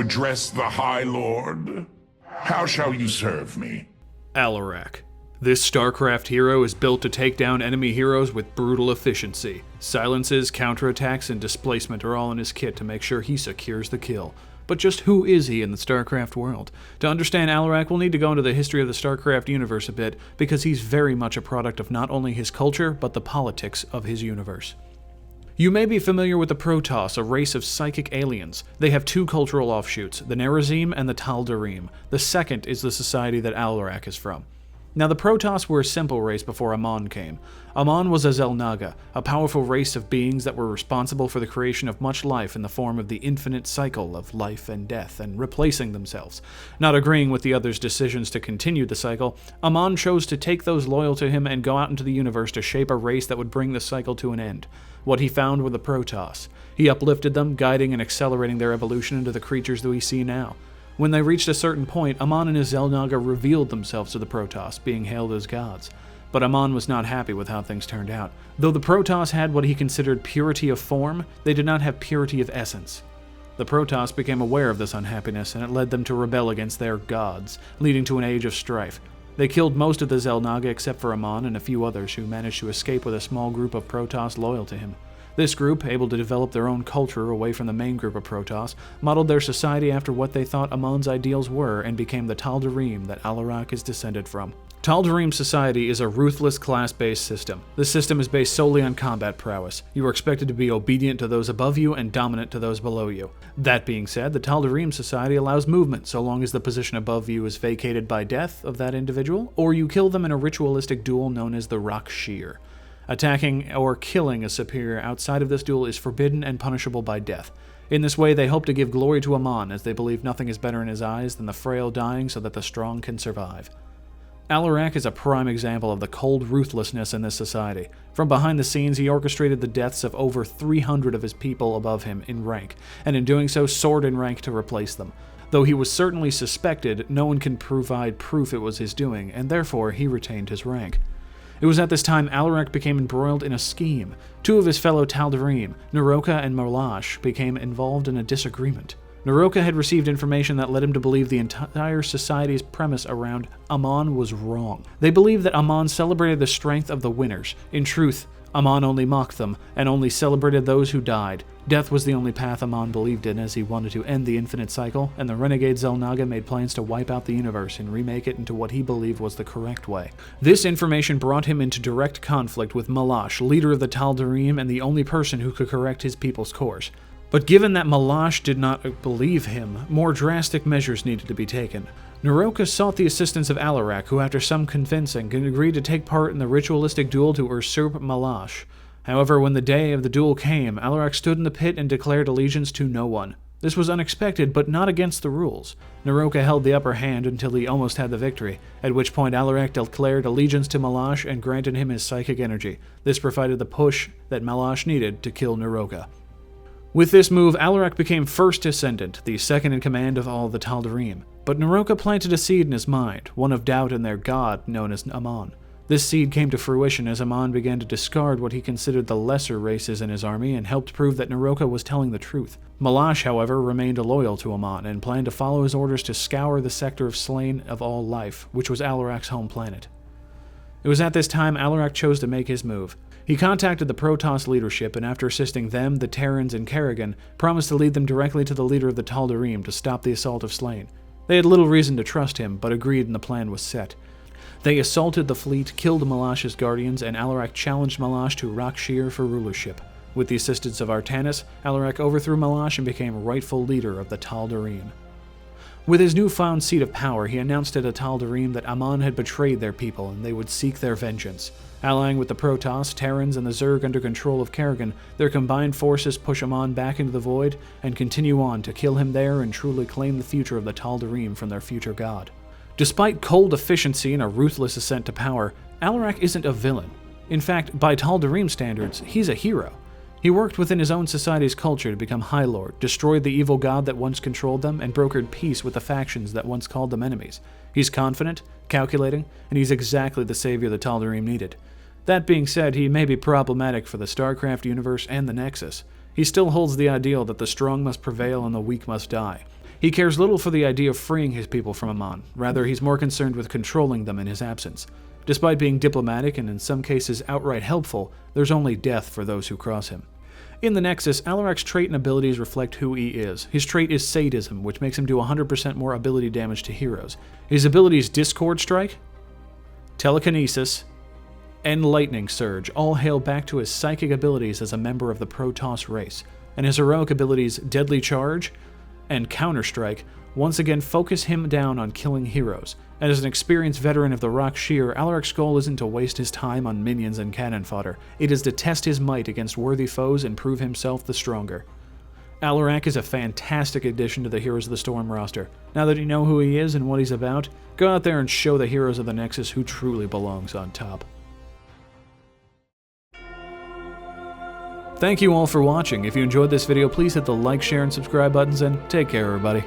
address the High Lord? How shall you serve me? Alarak. This Starcraft hero is built to take down enemy heroes with brutal efficiency. Silences, counterattacks, and displacement are all in his kit to make sure he secures the kill. But just who is he in the Starcraft world? To understand Alarak, we'll need to go into the history of the Starcraft universe a bit, because he's very much a product of not only his culture, but the politics of his universe. You may be familiar with the Protoss, a race of psychic aliens. They have two cultural offshoots, the Nerazim and the Tal'darim. The second is the society that Alarak is from. Now, the Protoss were a simple race before Amon came. Amon was a Xel'Naga, a powerful race of beings that were responsible for the creation of much life in the form of the infinite cycle of life and death, and replacing themselves. Not agreeing with the others' decisions to continue the cycle, Amon chose to take those loyal to him and go out into the universe to shape a race that would bring the cycle to an end. What he found were the Protoss. He uplifted them, guiding and accelerating their evolution into the creatures that we see now. When they reached a certain point, Amon and his Xel'Naga revealed themselves to the Protoss, being hailed as gods. But Amon was not happy with how things turned out. Though the Protoss had what he considered purity of form, they did not have purity of essence. The Protoss became aware of this unhappiness, and it led them to rebel against their gods, leading to an age of strife. They killed most of the Xel'Naga except for Amon and a few others who managed to escape with a small group of Protoss loyal to him. This group, able to develop their own culture away from the main group of Protoss, modeled their society after what they thought Amon's ideals were and became the Tal'darim that Alarak is descended from. Tal'darim society is a ruthless class-based system. This system is based solely on combat prowess. You are expected to be obedient to those above you and dominant to those below you. That being said, the Tal'darim society allows movement so long as the position above you is vacated by death of that individual, or you kill them in a ritualistic duel known as the Rakshir. Attacking or killing a superior outside of this duel is forbidden and punishable by death. In this way, they hope to give glory to Amon, as they believe nothing is better in his eyes than the frail dying so that the strong can survive. Alarak is a prime example of the cold ruthlessness in this society. From behind the scenes, he orchestrated the deaths of over 300 of his people above him in rank, and in doing so soared in rank to replace them. Though he was certainly suspected, no one can provide proof it was his doing, and therefore he retained his rank. It was at this time Alarak became embroiled in a scheme. Two of his fellow Tal'darim, Naroka and Molash, became involved in a disagreement. Naroka had received information that led him to believe the entire society's premise around Amon was wrong. They believed that Amon celebrated the strength of the winners. In truth, Amon only mocked them, and only celebrated those who died. Death was the only path Amon believed in, as he wanted to end the infinite cycle, and the renegade Xel'Naga made plans to wipe out the universe and remake it into what he believed was the correct way. This information brought him into direct conflict with Molash, leader of the Tal'darim and the only person who could correct his people's course. But given that Molash did not believe him, more drastic measures needed to be taken. Naroka sought the assistance of Alarak, who after some convincing agreed to take part in the ritualistic duel to usurp Molash. However, when the day of the duel came, Alarak stood in the pit and declared allegiance to no one. This was unexpected, but not against the rules. Naroka held the upper hand until he almost had the victory, at which point Alarak declared allegiance to Molash and granted him his psychic energy. This provided the push that Molash needed to kill Naroka. With this move, Alarak became first ascendant, the second in command of all the Tal'darim. But Naroka planted a seed in his mind, one of doubt in their god, known as Amon. This seed came to fruition as Amon began to discard what he considered the lesser races in his army and helped prove that Naroka was telling the truth. Molash, however, remained loyal to Amon and planned to follow his orders to scour the sector of slain of all life, which was Alarak's home planet. It was at this time Alarak chose to make his move. He contacted the Protoss leadership, and after assisting them, the Terrans, and Kerrigan, promised to lead them directly to the leader of the Tal'darim to stop the assault of Slain. They had little reason to trust him, but agreed and the plan was set. They assaulted the fleet, killed Molash's guardians, and Alarak challenged Molash to Rakshir for rulership. With the assistance of Artanis, Alarak overthrew Molash and became rightful leader of the Tal'darim. With his newfound seat of power, he announced to the Tal'darim that Amon had betrayed their people and they would seek their vengeance. Allying with the Protoss, Terrans, and the Zerg under control of Kerrigan, their combined forces push Amon back into the void and continue on to kill him there and truly claim the future of the Tal'darim from their future god. Despite cold efficiency and a ruthless ascent to power, Alarak isn't a villain. In fact, by Tal'darim standards, he's a hero. He worked within his own society's culture to become High Lord, destroyed the evil god that once controlled them, and brokered peace with the factions that once called them enemies. He's confident, calculating, and he's exactly the savior the Tal'darim needed. That being said, he may be problematic for the Starcraft universe and the Nexus. He still holds the ideal that the strong must prevail and the weak must die. He cares little for the idea of freeing his people from Amon. Rather, he's more concerned with controlling them in his absence. Despite being diplomatic and in some cases outright helpful, there's only death for those who cross him. In the Nexus, Alarak's trait and abilities reflect who he is. His trait is Sadism, which makes him do 100% more ability damage to heroes. His abilities Discord Strike, Telekinesis, and Lightning Surge all hail back to his psychic abilities as a member of the Protoss race, and his heroic abilities Deadly Charge and Counter-Strike once again focus him down on killing heroes. And as an experienced veteran of the Rock Shear, Alarak's goal isn't to waste his time on minions and cannon fodder. It is to test his might against worthy foes and prove himself the stronger. Alarak is a fantastic addition to the Heroes of the Storm roster. Now that you know who he is and what he's about, go out there and show the heroes of the Nexus who truly belongs on top. Thank you all for watching. If you enjoyed this video, please hit the like, share, and subscribe buttons, and take care, everybody.